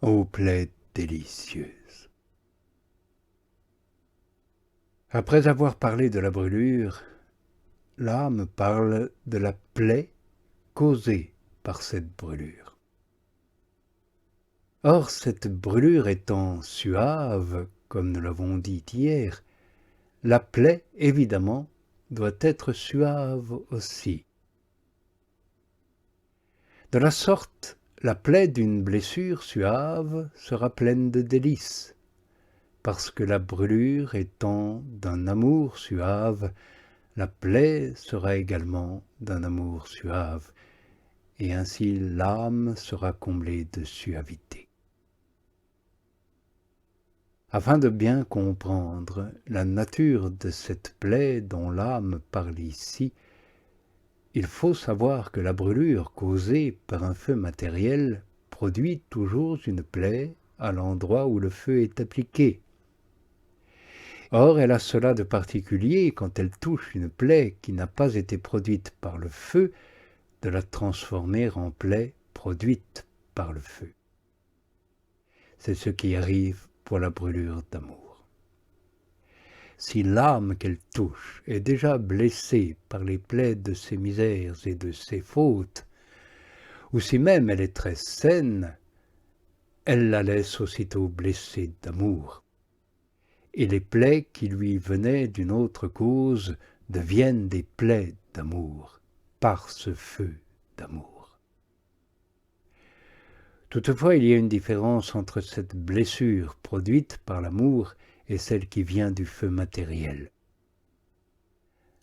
Ô plaie délicieuse! Après avoir parlé de la brûlure, l'âme parle de la plaie causée par cette brûlure. Or, cette brûlure étant suave, comme nous l'avons dit hier, la plaie, évidemment, doit être suave aussi. De la sorte, la plaie d'une blessure suave sera pleine de délices, parce que la brûlure étant d'un amour suave, la plaie sera également d'un amour suave, et ainsi l'âme sera comblée de suavité. Afin de bien comprendre la nature de cette plaie dont l'âme parle ici, il faut savoir que la brûlure causée par un feu matériel produit toujours une plaie à l'endroit où le feu est appliqué. Or, elle a cela de particulier quand elle touche une plaie qui n'a pas été produite par le feu, de la transformer en plaie produite par le feu. C'est ce qui arrive pour la brûlure d'amour. Si l'âme qu'elle touche est déjà blessée par les plaies de ses misères et de ses fautes, ou si même elle est très saine, elle la laisse aussitôt blessée d'amour. Et les plaies qui lui venaient d'une autre cause deviennent des plaies d'amour, par ce feu d'amour. Toutefois, il y a une différence entre cette blessure produite par l'amour et celle qui vient du feu matériel.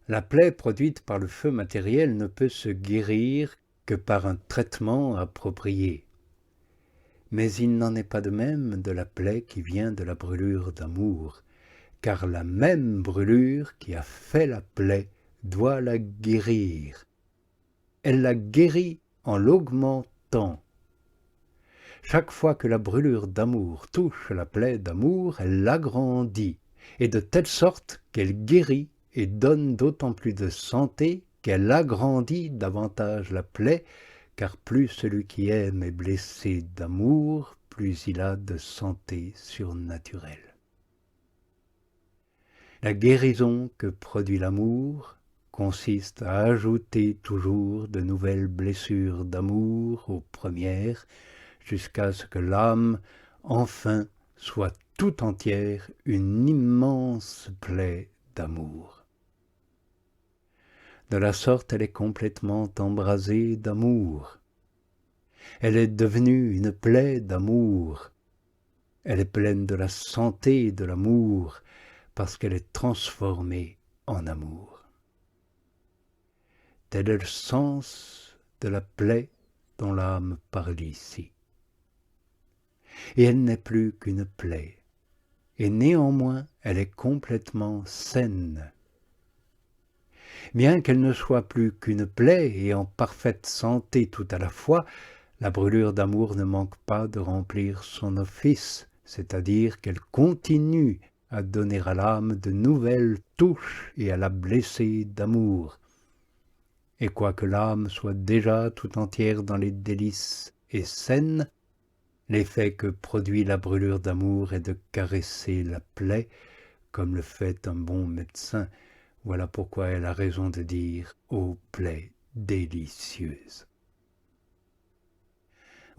La plaie produite par le feu matériel ne peut se guérir que par un traitement approprié. Mais il n'en est pas de même de la plaie qui vient de la brûlure d'amour, car la même brûlure qui a fait la plaie doit la guérir. Elle la guérit en l'augmentant. Chaque fois que la brûlure d'amour touche la plaie d'amour, elle l'agrandit, et de telle sorte qu'elle guérit et donne d'autant plus de santé qu'elle agrandit davantage la plaie, car plus celui qui aime est blessé d'amour, plus il a de santé surnaturelle. La guérison que produit l'amour consiste à ajouter toujours de nouvelles blessures d'amour aux premières, jusqu'à ce que l'âme, enfin, soit tout entière une immense plaie d'amour. De la sorte, elle est complètement embrasée d'amour. Elle est devenue une plaie d'amour. Elle est pleine de la santé de l'amour, parce qu'elle est transformée en amour. Tel est le sens de la plaie dont l'âme parle ici. Et elle n'est plus qu'une plaie, et néanmoins elle est complètement saine. Bien qu'elle ne soit plus qu'une plaie et en parfaite santé tout à la fois, la brûlure d'amour ne manque pas de remplir son office, c'est-à-dire qu'elle continue à donner à l'âme de nouvelles touches et à la blesser d'amour. Et quoique l'âme soit déjà tout entière dans les délices et saine, l'effet que produit la brûlure d'amour est de caresser la plaie, comme le fait un bon médecin. Voilà pourquoi elle a raison de dire « ô plaie délicieuse ».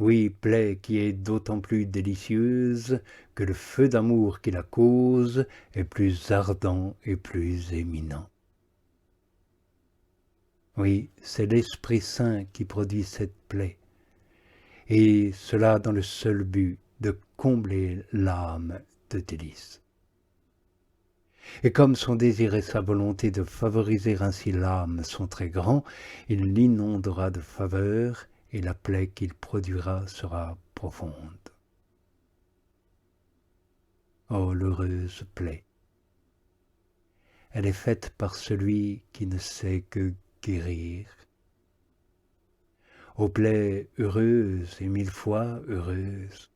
Oui, plaie qui est d'autant plus délicieuse que le feu d'amour qui la cause est plus ardent et plus éminent. Oui, c'est l'Esprit Saint qui produit cette plaie, et cela dans le seul but de combler l'âme de délices. Et comme son désir et sa volonté de favoriser ainsi l'âme sont très grands, il l'inondera de faveurs, et la plaie qu'il produira sera profonde. Oh, l'heureuse plaie! Elle est faite par celui qui ne sait que guérir. Ô plaie heureuse et mille fois heureuse!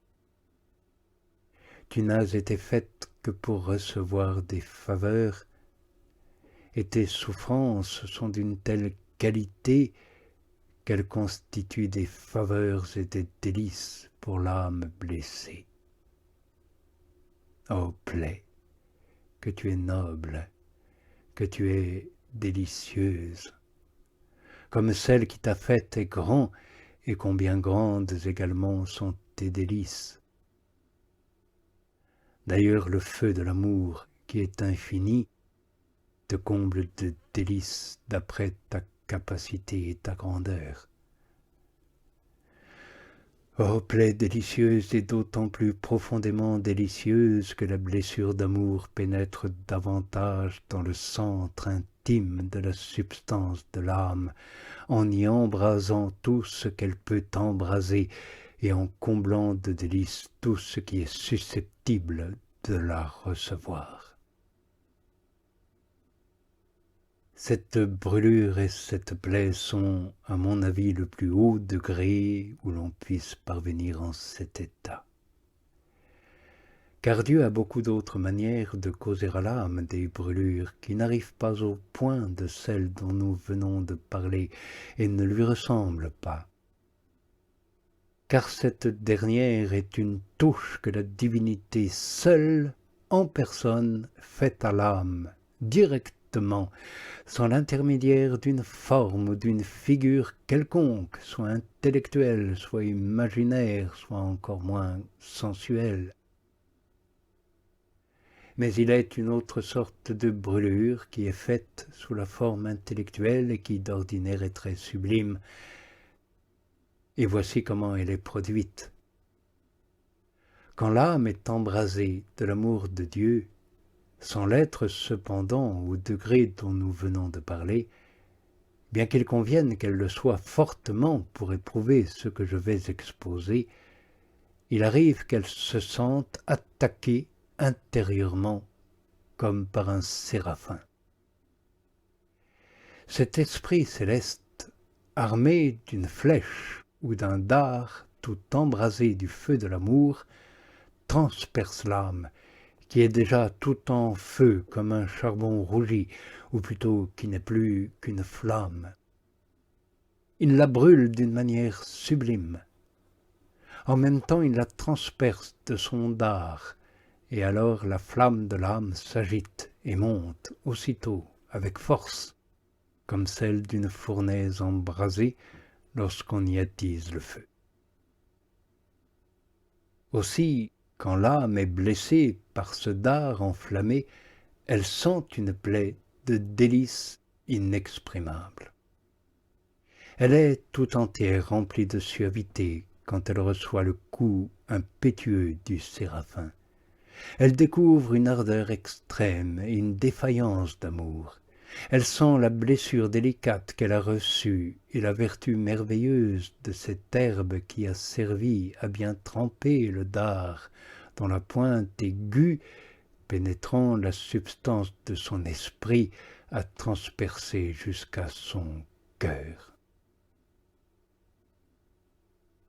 Tu n'as été faite que pour recevoir des faveurs, et tes souffrances sont d'une telle qualité qu'elle constitue des faveurs et des délices pour l'âme blessée. Ô plaie, que tu es noble, que tu es délicieuse, comme celle qui t'a faite est grand, et combien grandes également sont tes délices. D'ailleurs, le feu de l'amour, qui est infini, te comble de délices d'après ta capacité et ta grandeur. Ô plaie délicieuse et d'autant plus profondément délicieuse que la blessure d'amour pénètre davantage dans le centre intime de la substance de l'âme, en y embrasant tout ce qu'elle peut embraser et en comblant de délices tout ce qui est susceptible de la recevoir. Cette brûlure et cette plaie sont, à mon avis, le plus haut degré où l'on puisse parvenir en cet état. Car Dieu a beaucoup d'autres manières de causer à l'âme des brûlures qui n'arrivent pas au point de celles dont nous venons de parler et ne lui ressemblent pas. Car cette dernière est une touche que la divinité seule, en personne, fait à l'âme, directement, sans l'intermédiaire d'une forme ou d'une figure quelconque, soit intellectuelle, soit imaginaire, soit encore moins sensuelle. Mais il est une autre sorte de brûlure qui est faite sous la forme intellectuelle et qui d'ordinaire est très sublime. Et voici comment elle est produite. Quand l'âme est embrasée de l'amour de Dieu, sans l'être cependant au degré dont nous venons de parler, bien qu'il convienne qu'elle le soit fortement pour éprouver ce que je vais exposer, il arrive qu'elle se sente attaquée intérieurement comme par un séraphin. Cet esprit céleste, armé d'une flèche ou d'un dard tout embrasé du feu de l'amour, transperce l'âme, qui est déjà tout en feu comme un charbon rougi, ou plutôt qui n'est plus qu'une flamme. Il la brûle d'une manière sublime. En même temps, il la transperce de son dard, et alors la flamme de l'âme s'agite et monte aussitôt avec force, comme celle d'une fournaise embrasée lorsqu'on y attise le feu. Aussi, quand l'âme est blessée par ce dard enflammé, elle sent une plaie de délices inexprimables. Elle est tout entière remplie de suavité quand elle reçoit le coup impétueux du séraphin. Elle découvre une ardeur extrême et une défaillance d'amour. Elle sent la blessure délicate qu'elle a reçue et la vertu merveilleuse de cette herbe qui a servi à bien tremper le dard dont la pointe aiguë, pénétrant la substance de son esprit, a transpercé jusqu'à son cœur.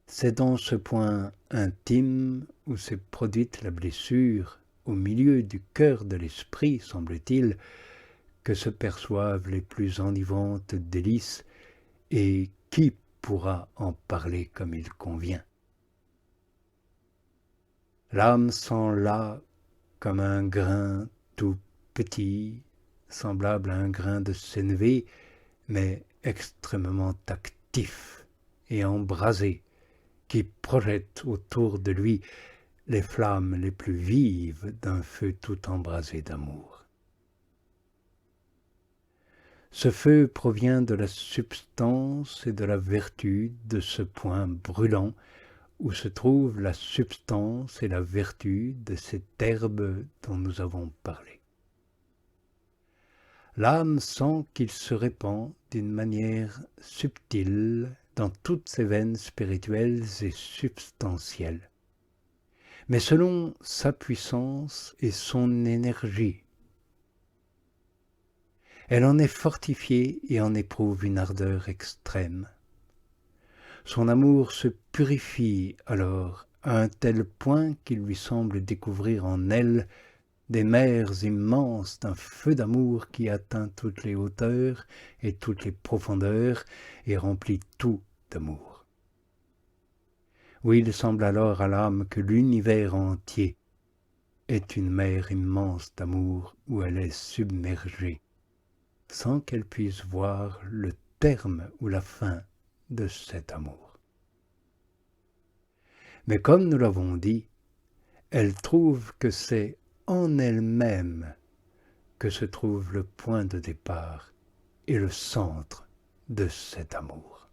C'est dans ce point intime où s'est produite la blessure, au milieu du cœur de l'esprit, semble-t-il, que se perçoivent les plus enivrantes délices, et qui pourra en parler comme il convient? L'âme sent là comme un grain tout petit, semblable à un grain de sénévé, mais extrêmement actif et embrasé, qui projette autour de lui les flammes les plus vives d'un feu tout embrasé d'amour. Ce feu provient de la substance et de la vertu de ce point brûlant où se trouve la substance et la vertu de cette herbe dont nous avons parlé. L'âme sent qu'il se répand d'une manière subtile dans toutes ses veines spirituelles et substantielles, mais selon sa puissance et son énergie. Elle en est fortifiée et en éprouve une ardeur extrême. Son amour se purifie alors à un tel point qu'il lui semble découvrir en elle des mers immenses d'un feu d'amour qui atteint toutes les hauteurs et toutes les profondeurs et remplit tout d'amour. Oui, il semble alors à l'âme que l'univers entier est une mer immense d'amour où elle est submergée, sans qu'elle puisse voir le terme ou la fin de cet amour. Mais comme nous l'avons dit, elle trouve que c'est en elle-même que se trouve le point de départ et le centre de cet amour.